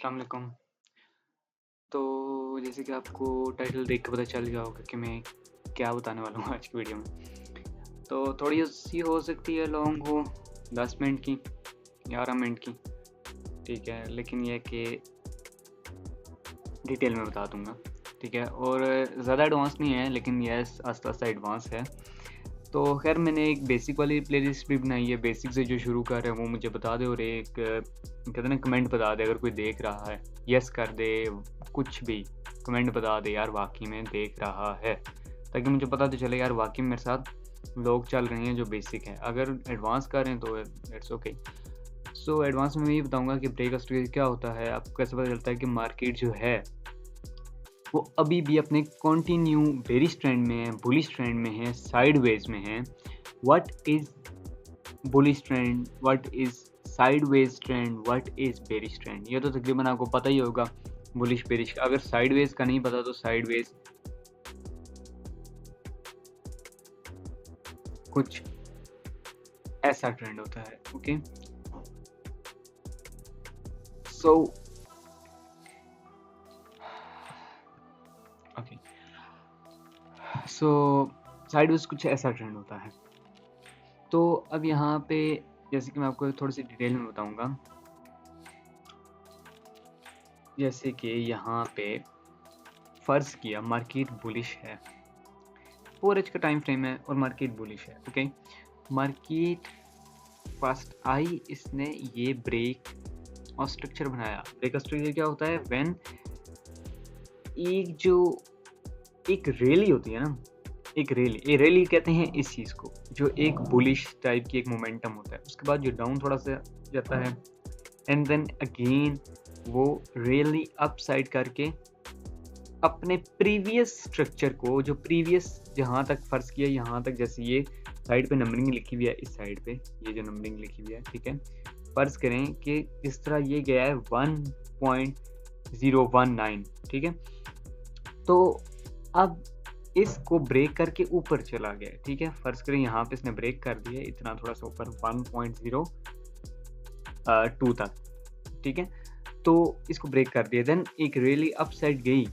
अस्सलाम वालेकुम। तो जैसे कि आपको टाइटल देख के पता चल गया होगा कि मैं क्या बताने वाला हूँ आज की वीडियो में। तो थोड़ी-सी हो सकती है लॉन्ग हो, 10 मिनट की, 11 मिनट की, ठीक है? लेकिन ये है कि डिटेल में बता दूँगा, ठीक है? और ज़्यादा एडवांस नहीं है लेकिन येस आस्ता-आस्ता एडवांस है। तो ख़ैर मैंने एक बेसिक वाली प्लेलिस्ट भी बनाई है, बेसिक से जो शुरू कर रहे हैं वो मुझे बता दे और एक कहते हैं ना कमेंट बता दे अगर कोई देख रहा है, येस कर दे, कुछ भी कमेंट बता दे यार वाक़ई में देख रहा है, ताकि मुझे पता तो चले यार वाक़ई में मेरे साथ लोग चल रहे हैं जो बेसिक है। अगर एडवांस कर रहे हैं तो इट्स ओके। सो एडवांस में मैं ये बताऊँगा कि ब्रेक स्टेज क्या होता है, आपको कैसे पता चलता है कि मार्केट जो है वो अभी भी अपने कंटिन्यू बेरिश ट्रेंड में है, बुलिश ट्रेंड में है, साइडवेज में है। What is bullish trend, what is sideways trend, what is bearish trend? ये तो तकरीबन आपको पता ही होगा बुलिश बेरिश का। अगर साइडवेज का नहीं पता तो साइडवेज कुछ ऐसा ट्रेंड होता है। ओके, सो ओके, सो साइडवेज कुछ ऐसा ट्रेंड होता है। तो अब यहाँ पे जैसे कि मैं आपको थोड़ी सी डिटेल में बताऊंगा, जैसे कि यहाँ पे फ़र्ज़ किया मार्केट बुलिश है, 4 का टाइम फ्रेम है और मार्केट बुलिश है। ओके, मार्केट फर्स्ट आई, इसने ये ब्रेक और स्ट्रक्चर बनाया। ब्रेक और स्ट्रक्चर क्या होता है? व्हेन एक जो एक रैली होती है ना, एक रैली, ये रैली कहते हैं इस चीज़ को, जो एक बुलिश टाइप की एक मोमेंटम होता है। उसके बाद जो डाउन थोड़ा सा जाता है एंड देन अगेन वो रैली अप साइड करके अपने प्रीवियस स्ट्रक्चर को, जो प्रीवियस जहाँ तक फ़र्ज़ किया यहाँ तक, जैसे ये साइड पे नंबरिंग लिखी हुई है, इस साइड पे ये जो नंबरिंग लिखी हुई है, ठीक है? फ़र्ज़ करें कि इस तरह ये गया है 1.019, ठीक है? तो अब इसको ब्रेक करके ऊपर चला गया, ठीक है? फ़र्ज़ करें यहाँ पे इसने ब्रेक कर दिया इतना थोड़ा-सा ऊपर 1.02 तक, ठीक है? तो इसको ब्रेक कर दिया, देन एक रैली अप साइड गई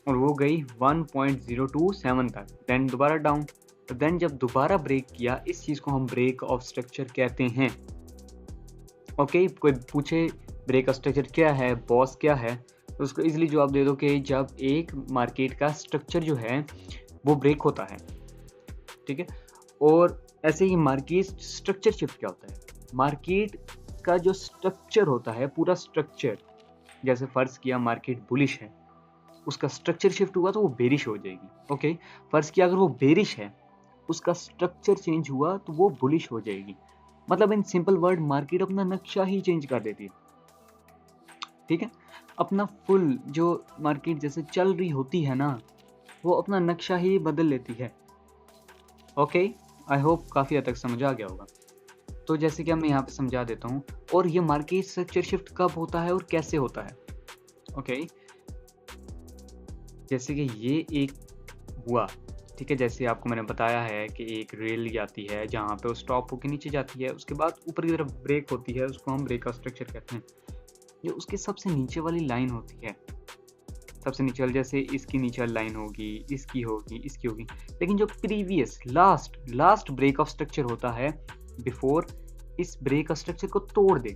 और वो गई 1.027 तक, देन दोबारा डाउन। तो देन जब दोबारा ब्रेक किया, इस चीज़ को हम ब्रेक ऑफ स्ट्रक्चर कहते हैं। ओके, कोई पूछे ब्रेक ऑफ स्ट्रक्चर क्या है, बॉस क्या है, तो उसको इजीली जवाब दे दो कि जब एक मार्केट का स्ट्रक्चर जो है वो ब्रेक होता है, ठीक है? और ऐसे ही मार्केट स्ट्रक्चर शिफ्ट क्या होता है? मार्केट का जो स्ट्रक्चर होता है, पूरा स्ट्रक्चर, जैसे फ़र्ज़ किया मार्केट बुलिश है, उसका स्ट्रक्चर शिफ्ट हुआ तो वो बेरिश हो जाएगी। ओके, फ़र्ज़ किया अगर वो बेरिश है, उसका स्ट्रक्चर चेंज हुआ तो वो बुलिश हो जाएगी। मतलब इन सिंपल वर्ड मार्केट अपना नक्शा ही चेंज कर देती है, ठीक है? अपना फुल जो मार्केट जैसे चल रही होती है ना, वो अपना नक्शा ही बदल लेती है। ओके, आई होप काफ़ी हद तक समझ आ गया होगा। तो जैसे कि अब मैं यहाँ पे समझा देता हूँ, और ये मार्केट स्ट्रक्चर शिफ्ट कब होता है और कैसे होता है? ओके, जैसे कि ये एक हुआ, ठीक है? जैसे आपको मैंने बताया है कि एक रेल जाती है जहाँ पे वो स्टॉप होके नीचे जाती है, उसके बाद ऊपर की तरफ ब्रेक होती है, उसको हम ब्रेक का स्ट्रक्चर कहते हैं। जो उसके सबसे नीचे वाली लाइन होती है, सबसे नीचे वाली, जैसे इसकी नीचे वाली लाइन होगी, इसकी होगी, इसकी होगी, लेकिन जो previous last break of structure होता है, बिफोर इस ब्रेक ऑफ स्ट्रक्चर को तोड़ दे,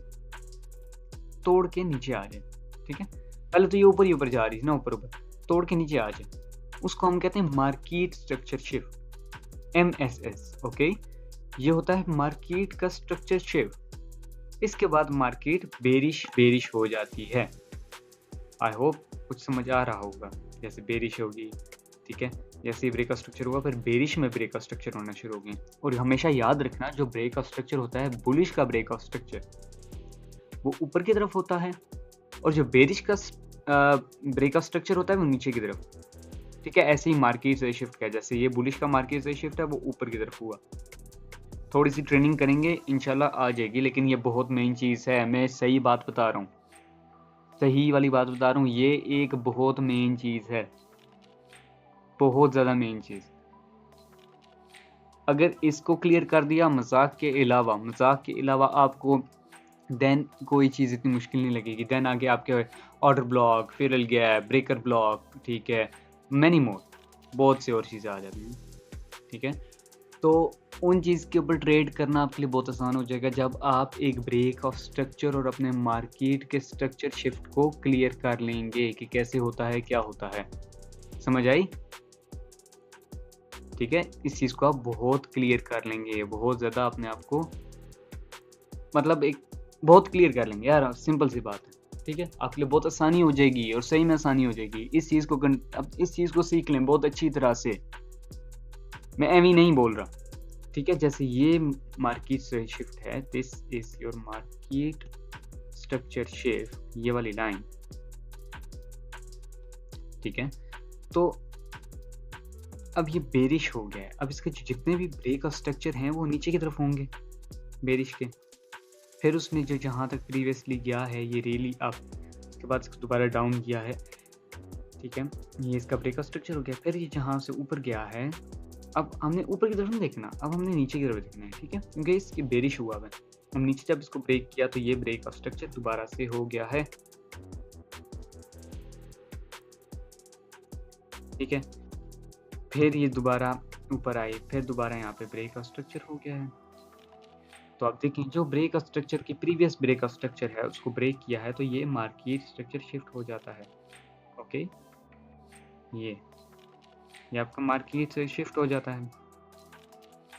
तोड़ के नीचे आ जाए, ठीक है? पहले तो ये ऊपर ही ऊपर जा रही है ना, ऊपर तोड़ के नीचे आ जाए, उसको हम कहते हैं market structure shift, MSS. Okay, ये होता है मार्केट का स्ट्रक्चर शिफ्ट। इसके बाद मार्केट बेरिश हो जाती है। आई होप कुछ समझ आ रहा होगा। जैसे बेरिश होगी, ठीक है? जैसे ही ब्रेक का स्ट्रक्चर हुआ, फिर बेरिश में ब्रेक का स्ट्रक्चर होना शुरू हो गए। और हमेशा याद रखना, जो ब्रेक का स्ट्रक्चर होता है, बुलिश का ब्रेक का स्ट्रक्चर, वो ऊपर की तरफ होता है, और जो बेरिश का ब्रेक का स्ट्रक्चर होता है वो नीचे की तरफ, ठीक है? ऐसे ही मार्केट से शिफ्ट किया, जैसे ये बुलिश का मार्केट से शिफ्ट है, वो ऊपर की तरफ हुआ। थोड़ी सी ट्रेनिंग करेंगे इंशाल्लाह आ जाएगी, लेकिन ये बहुत मेन चीज़ है, मैं सही बात बता रहा हूँ, सही वाली बात बता रहा हूँ, ये एक बहुत मेन चीज़ है, बहुत ज़्यादा मेन चीज़। अगर इसको क्लियर कर दिया, मजाक के अलावा आपको देन कोई चीज़ इतनी मुश्किल नहीं लगेगी। देन आगे आपके ऑर्डर ब्लॉक, फिरल गैप, ब्रेकर ब्लॉक, ठीक है, मैनी मोर, बहुत सी और चीज़ें आ जाती हैं, ठीक है। तो उन चीज़ के ऊपर ट्रेड करना आपके लिए बहुत आसान हो जाएगा जब आप एक ब्रेक ऑफ स्ट्रक्चर और अपने मार्केट के स्ट्रक्चर शिफ्ट को क्लियर कर लेंगे कि कैसे होता है, क्या होता है। समझ आई? ठीक है, इस चीज़ को आप बहुत क्लियर कर लेंगे, बहुत ज़्यादा अपने आप को मतलब एक बहुत क्लियर कर लेंगे यार, सिंपल सी बात है, ठीक है? आपके लिए बहुत आसानी हो जाएगी और सही में आसानी हो जाएगी। इस चीज़ को अब इस चीज़ को सीख लें बहुत अच्छी तरह से। मैं एवी नहीं बोल रहा, ठीक है? जैसे ये मार्केट से शिफ्ट है, this is your market structure shift, ये वाली लाइन, ठीक है? तो अब ये बेरिश हो गया है, अब इसके जितने भी ब्रेक और स्ट्रक्चर हैं वो नीचे की तरफ होंगे बेरिश के। फिर उसने जो जहाँ तक प्रीवियसली गया है ये रेली अप, उसके बाद इसको दोबारा डाउन किया है, ठीक है, ये इसका ब्रेक का स्ट्रक्चर हो गया। फिर ये जहाँ से ऊपर गया है, अब हमने ऊपर की तरफ नहीं देखना, अब हमने नीचे की तरफ देखना है, ठीक है, क्योंकि इसकी बेरिश हुआ है। हम नीचे जब इसको ब्रेक किया तो ये ब्रेक का स्ट्रक्चर दोबारा से हो गया है, ठीक है। फिर ये दोबारा ऊपर आए, फिर दोबारा यहाँ पे ब्रेक का स्ट्रक्चर हो गया है। तो आप देखें जो ब्रेक स्ट्रक्चर की प्रीवियस ब्रेक स्ट्रक्चर है उसको ब्रेक किया है तो ये मार्केट स्ट्रक्चर शिफ्ट हो जाता है। ओके, ये आपका मार्केट से शिफ्ट हो जाता है,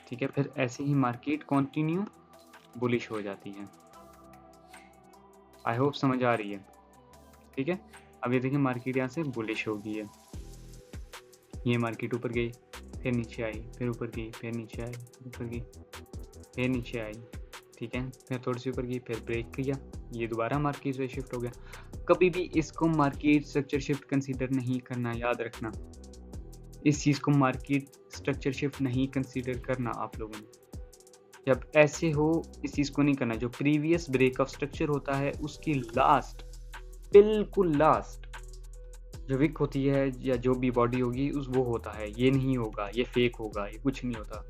ठीक है। फिर ऐसे ही मार्केट कंटिन्यू बुलिश हो जाती है। आई होप समझ आ रही है, ठीक है। अब ये देखिए मार्केट यहाँ से बुलिश हो गई है, ये मार्केट ऊपर गई, फिर नीचे आई, फिर ऊपर गई, फिर नीचे आई, फिर ऊपर गई, फिर नीचे आई, ठीक है, फिर थोड़ी सी ऊपर गई, फिर ब्रेक किया, ये दोबारा मार्केट से शिफ्ट हो गया। कभी भी इसको मार्केट स्ट्रक्चर शिफ्ट कंसीडर नहीं करना, याद रखना, इस चीज़ को मार्केट स्ट्रक्चर शिफ्ट नहीं कंसीडर करना आप लोगों ने। जब ऐसे हो इस चीज़ को नहीं करना, जो प्रीवियस ब्रेक ऑफ स्ट्रक्चर होता है उसकी लास्ट, बिल्कुल लास्ट जो विक होती है या जो भी बॉडी होगी उस वो होता है, ये नहीं होगा, ये फेक होगा, ये कुछ नहीं होता,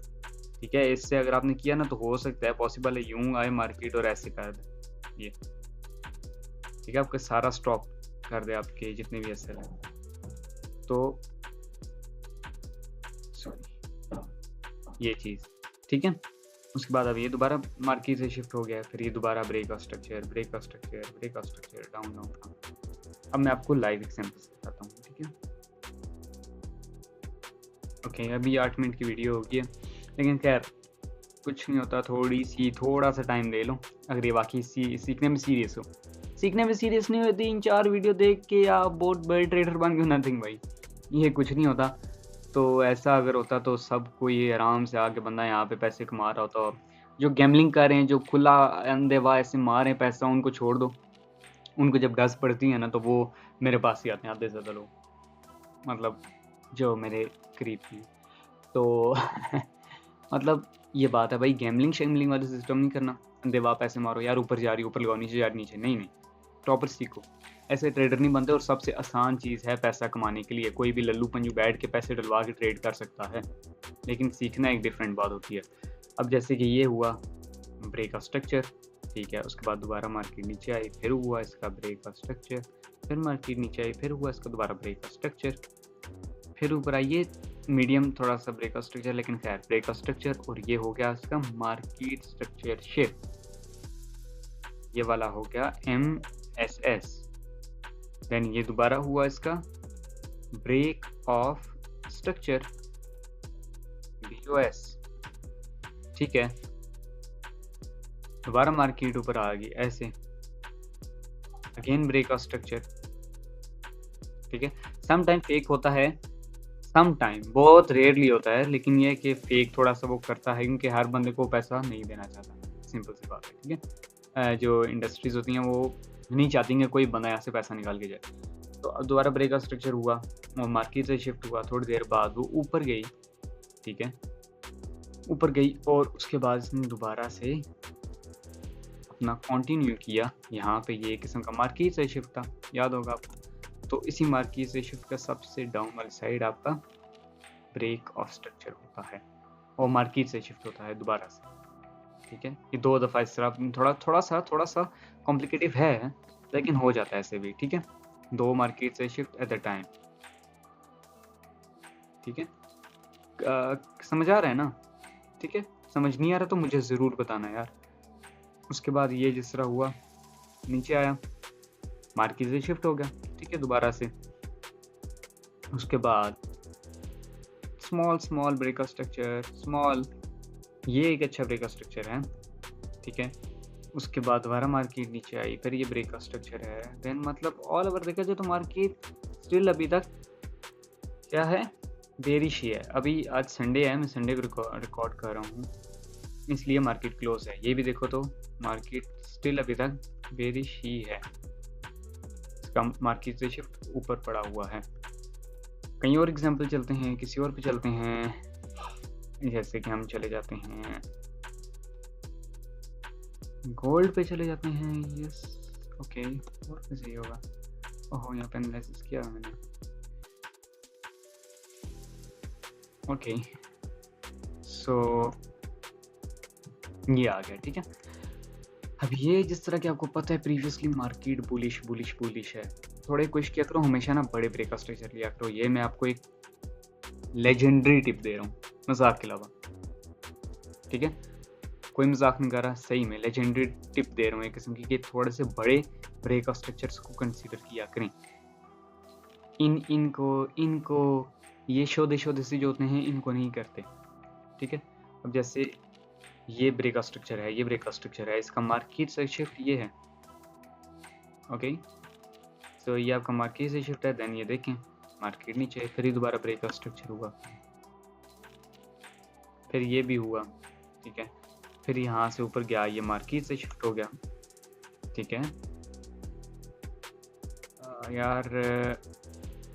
ठीक है। इससे अगर आपने किया ना तो हो सकता है पॉसिबल है यूं आए मार्केट और ऐसे कर दे ये, ठीक है, आपका सारा स्टॉप कर दे आपके जितने भी एसएल हैं। तो सॉरी ये चीज़, ठीक है। उसके बाद अब ये दोबारा मार्केट से शिफ्ट हो गया, फिर ये दोबारा break of structure, break of structure, break of structure, down down down. अब मैं आपको लाइव एग्जांपल्स बताता हूँ, ठीक है। ओके, अभी 8 मिनट की वीडियो होगी है, लेकिन खैर कुछ नहीं होता, थोड़ा सा टाइम ले लो। अगर ये वाकई सीखने में सीरियस हो, सीखने में सीरियस नहीं हो, 3-4 वीडियो देख के आप बहुत बड़े ट्रेडर बन गए, नथिंग भाई, ये कुछ नहीं होता। तो ऐसा अगर होता तो सब कोई आराम से आके बंदा यहाँ पे पैसे कमा रहा होता। जो गैम्बलिंग कर रहे हैं, जो खुला अंधेवा ऐसे मार रहे हैं पैसा, उनको छोड़ दो। उनको जब डस पड़ती है ना तो वो मेरे पास ही आते हैं आधे से ज़्यादा लोग, मतलब जो मेरे करीब थी। तो मतलब ये बात है भाई, गैम्बलिंग शैम्बलिंग वाले सिस्टम नहीं करना, अंधेवा पैसे मारो यार, ऊपर जा रही, ऊपर लगाओ, नीचे जा रही, नीचे नहीं, प्रॉपर सीखो। ऐसे ट्रेडर नहीं बनते। और सबसे आसान चीज़ है पैसा कमाने के लिए, कोई भी लल्लू पंजू बैठ के पैसे डलवा के ट्रेड कर सकता है, लेकिन सीखना एक डिफरेंट बात होती है। अब जैसे कि ये हुआ ब्रेक ऑफ स्ट्रक्चर, ठीक है, उसके बाद दोबारा मार्केट नीचे आई, फिर हुआ इसका ब्रेक ऑफ स्ट्रक्चर, फिर मार्केट नीचे आई, फिर हुआ इसका दोबारा ब्रेक ऑफ स्ट्रक्चर, फिर ऊपर आइए मीडियम थोड़ा सा ब्रेक ऑफ स्ट्रक्चर, लेकिन खैर ब्रेक ऑफ स्ट्रक्चर, और ये हो गया इसका मार्केट स्ट्रक्चर शिफ्ट, ये वाला हो गया MSS। देन ये दोबारा हुआ इसका ब्रेक ऑफ स्ट्रक्चर BOS, ठीक है, दोबारा मार्केट ऊपर आ गई ऐसे, अगेन ब्रेक ऑफ स्ट्रक्चर, ठीक है। सम टाइम फेक होता है, सम टाइम, बहुत रेयरली होता है, लेकिन ये कि फेक थोड़ा सा वो करता है क्योंकि हर बंदे को पैसा नहीं देना चाहता, सिंपल सी बात है, ठीक है। जो इंडस्ट्रीज होती हैं वो नहीं चाहती कि कोई बंदा यहाँ से पैसा निकाल के जाए। तो अब दोबारा ब्रेक ऑफ स्ट्रक्चर हुआ और मार्केट से शिफ्ट हुआ, थोड़ी देर बाद वो ऊपर गई, ठीक है, ऊपर गई, और उसके बाद इसने दोबारा से अपना कंटिन्यू किया। यहाँ पे ये किस्म का मार्केट से शिफ्ट था, याद होगा आपको। तो इसी मार्केट से शिफ्ट का सबसे डाउन वाली साइड आपका ब्रेक ऑफ स्ट्रक्चर होता है और मार्केट से शिफ्ट होता है दोबारा से, ठीक है? ये 2 दफ़ा इस तरह थोड़ा-सा कॉम्प्लिकेटिव है, लेकिन हो जाता है ऐसे भी, ठीक है? 2 मार्केट से शिफ्ट एट द टाइम, ठीक है? समझ आ रहा है ना? ठीक है? समझ नहीं आ रहा तो मुझे ज़रूर बताना यार। उसके बाद ये जिस तरह हुआ, नीचे आया, मार्केट से शिफ्ट हो गया, ठीक है? दोबारा से। उसके बाद स्मॉल ब्रेक स्ट्रक्चर, स्मॉल, ये एक अच्छा ब्रेक स्ट्रक्चर है, ठीक है? उसके बाद दोबारा मार्केट नीचे आई, फिर ये ब्रेक का स्ट्रक्चर है। देन मतलब ऑल ओवर देखा जाए तो मार्केट स्टिल अभी तक क्या है, बेरिश ही है। अभी आज संडे है, मैं संडे को रिकॉर्ड कर रहा हूँ, इसलिए मार्केट क्लोज है। ये भी देखो तो मार्केट स्टिल अभी तक बेरिश ही है, इसका मार्केट से शिफ्ट ऊपर पड़ा हुआ है। कई और एग्जांपल चलते हैं, किसी और पे चलते हैं, जैसे कि हम चले जाते हैं गोल्ड पे चले जाते हैं। यस, ओके, और पे सही होगा। ओहो, यहाँ पे एनालिसिस किया मैंने। ओके, सो ये आ गया, ठीक है? अब ये जिस तरह कि आपको पता है प्रीवियसली मार्केट बुलिश है। थोड़े कोशिश किया करो हमेशा ना बड़े ब्रेक स्ट्रक्चर लिया करो। ये मैं आपको एक लेजेंडरी टिप दे रहा हूँ, मजाक के अलावा, ठीक है? कोई मजाक नहीं कर रहा, सही में लेजेंडरी टिप दे रहा हूँ एक किस्म की, कि थोड़े से बड़े ब्रेक स्ट्रक्चर्स को कंसीडर किया करें। इनको ये शोधे से जो होते हैं इनको नहीं करते, ठीक है? अब जैसे ये ब्रेक स्ट्रक्चर है, ये ब्रेक स्ट्रक्चर है, इसका मार्केट से शिफ्ट ये है, ओके? तो ये आपका मार्केट से शिफ्ट है। देन ये देखें मार्केट नीचे, फिर ही दोबारा ब्रेक स्ट्रक्चर हुआ, फिर ये भी हुआ, ठीक है? फिर यहाँ से ऊपर गया, ये मार्केट से शिफ्ट हो गया, ठीक है? यार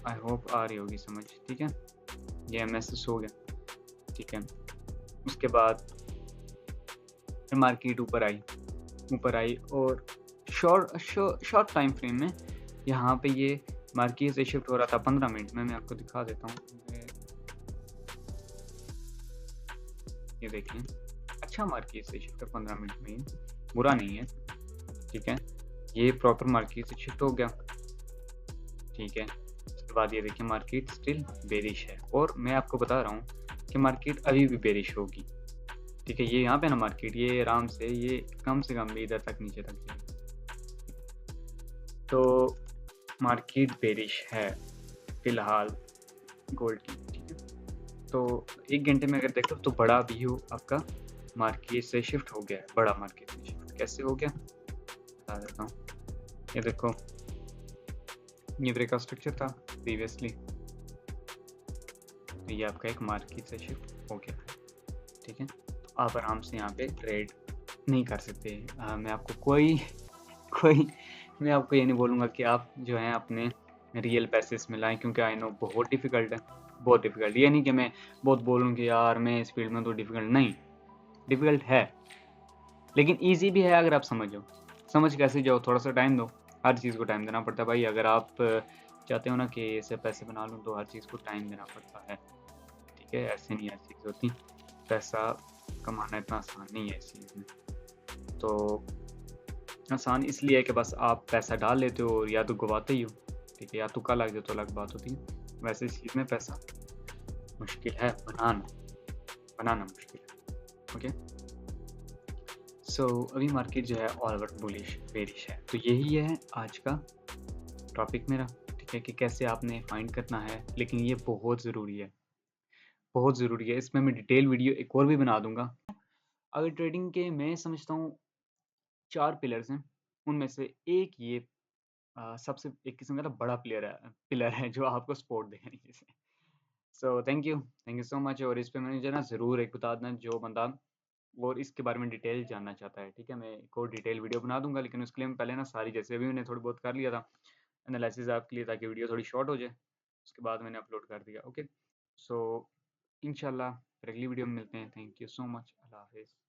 आई होप आ रही होगी समझ, ठीक है? ये एमएसएस हो गया, ठीक है? उसके बाद फिर मार्केट ऊपर आई और शॉर्ट टाइम फ्रेम में यहाँ पे ये मार्केट से शिफ्ट हो रहा था 15 मिनट में। मैं आपको दिखा देता हूँ, ये देखिए, अच्छा मार्केट से शिफ्ट है 15 मिनट में, ही बुरा नहीं है, ठीक है? ये प्रॉपर मार्केट से शिफ्ट हो गया, ठीक है? उसके बाद ये देखिए मार्केट स्टिल बेरिश है, और मैं आपको बता रहा हूँ कि मार्केट अभी भी बेरिश होगी, ठीक है? ये यहाँ पे ना मार्केट ये आराम से ये कम से कम इधर तक नीचे तक जाएगी, तो मार्केट बेरिश है फिलहाल गोल्ड की, ठीक है? तो 1 घंटे में अगर देखो तो बड़ा व्यू आपका मार्केट से शिफ्ट हो गया है, बड़ा मार्केट से शिफ्ट कैसे हो गया बता देता हूँ। ये देखो, ये ब्रेक का स्ट्रक्चर था प्रीवियसली, तो ये आपका एक मार्केट से शिफ्ट हो गया है, ठीक है? तो आप आराम से यहाँ पे ट्रेड नहीं कर सकते। मैं आपको कोई मैं आपको ये नहीं बोलूँगा कि आप जो है अपने रियल पैसे इसमें लाएं, क्योंकि आई नो बहुत डिफ़िकल्ट है, बहुत डिफ़िकल्ट। ये नहीं कि मैं बहुत बोलूँ कि यार मैं इस फील्ड में तो डिफ़िकल्ट नहीं, डिफ़िकल्ट है, लेकिन ईजी भी है अगर आप समझो। समझ कैसे जाओ, थोड़ा सा टाइम दो, हर चीज़ को टाइम देना पड़ता है भाई। अगर आप चाहते हो ना कि इससे पैसे बना लूँ, तो हर चीज़ को टाइम देना पड़ता है, ठीक है? ऐसे नहीं हर चीज़ होती, पैसा कमाना इतना आसान नहीं है इस चीज़ में। तो आसान इसलिए है कि बस आप पैसा डाल लेते हो और या तो गवाते ही हो, ठीक है? या तुक्का लग जाए तो अलग बात होती है। वैसे इस चीज़ में पैसा मुश्किल है बनाना मुश्किल है, ओके? सो अभी मार्केट जो है ऑल ओवर बुलिश बेरिश है। तो यही है आज का टॉपिक मेरा, ठीक है? कि कैसे आपने फाइंड करना है, लेकिन ये बहुत ज़रूरी है, बहुत ज़रूरी है। इसमें मैं डिटेल वीडियो एक और भी बना दूंगा। अगर ट्रेडिंग के मैं समझता हूँ 4 पिलर्स हैं, उनमें से एक ये सबसे एक किस्म का ना बड़ा पिलर है जो आपको सपोर्ट देगा नीचे से। So thank you so much. और इस पे मैंने जो है ना ज़रूर एक बता देना जो बंदा और इसके बारे में डिटेल जानना चाहता है, ठीक है? मैं एक और डिटेल वीडियो बना दूंगा, लेकिन उसके लिए मैं पहले ना सारी, जैसे अभी मैंने थोड़ी बहुत कर लिया था एनालिसिस आपके लिए, ताकि वीडियो थोड़ी शॉर्ट हो जाए, उसके बाद मैंने अपलोड कर दिया, ओके? सो इंशाल्लाह फिर अगली वीडियो में मिलते हैं। थैंक यू सो मच, अल्लाह हाफिज़।